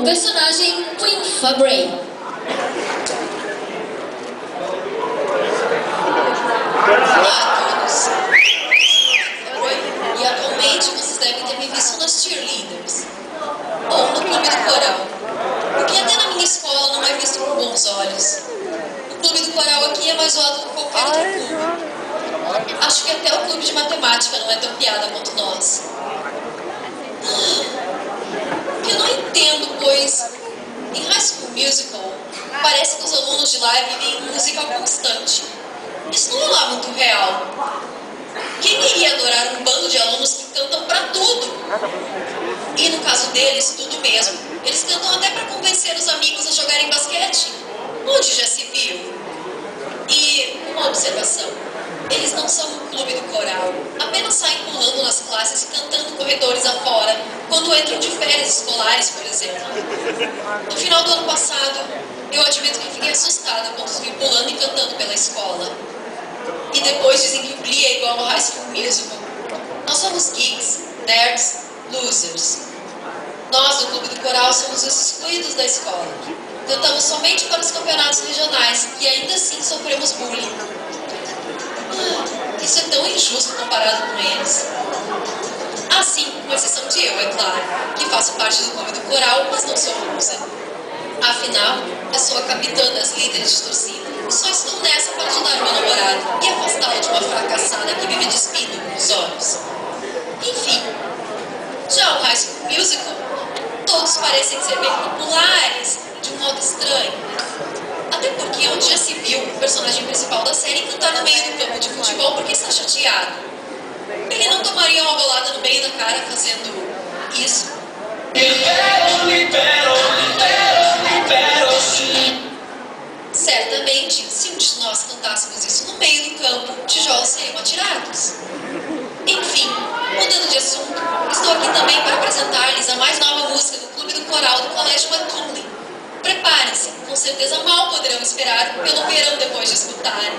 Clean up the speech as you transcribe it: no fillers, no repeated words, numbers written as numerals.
personagem Queen Fabray. Olá a todos. E atualmente vocês devem ter me visto nas cheerleaders ou no clube do coral, o que até na minha escola não é visto com bons olhos. O clube do coral aqui é mais zoado que qualquer outro clube. Acho que até o clube de matemática não é tão piada quanto nós. O que eu não entendo, pois em High School Musical parece que os alunos de lá vivem um musical constante. Isso não é lá muito real. Quem iria adorar um bando de alunos que cantam pra tudo? E no caso deles, tudo mesmo. Eles cantam até pra convencer os amigos a jogarem basquete. Onde já se viu? E uma observação. Eles não são um clube do coral. Apenas saem pulando nas classes e cantando corredores afora, quando entram de férias escolares, por exemplo. No final do ano passado, eu admito que fiquei assustada quando os vi pulando e cantando pela escola. E depois dizem que o Glee é igual ao High School Musical. Nós somos geeks, nerds, losers. Nós, do clube do coral, somos os excluídos da escola. Cantamos somente para os campeonatos regionais e ainda assim sofremos bullying. Isso é tão injusto comparado com eles. Assim, com exceção de eu, é claro, que faço parte do clube do coral, mas não sou loser. Afinal, eu sou a capitã das líderes de torcida e só estou nessa para ajudar meu namorado e afastá-lo de uma fracassada que vive despindo com os olhos. Enfim, já o High School Musical, todos parecem ser bem populares, de um modo estranho. Até porque onde já se viu o personagem principal da série cantar no meio do campo de futebol porque está chateado. Ele não tomaria uma bolada no meio da cara fazendo isso? Certamente, se um de nós cantássemos isso no meio do campo, tijolos seriam atirados. Enfim, mudando de assunto, estou aqui também para apresentar-lhes a mais nova música do Clube do Coral do Colégio McKinley. Preparem-se, com certeza mal poderão esperar pelo verão depois de escutarem.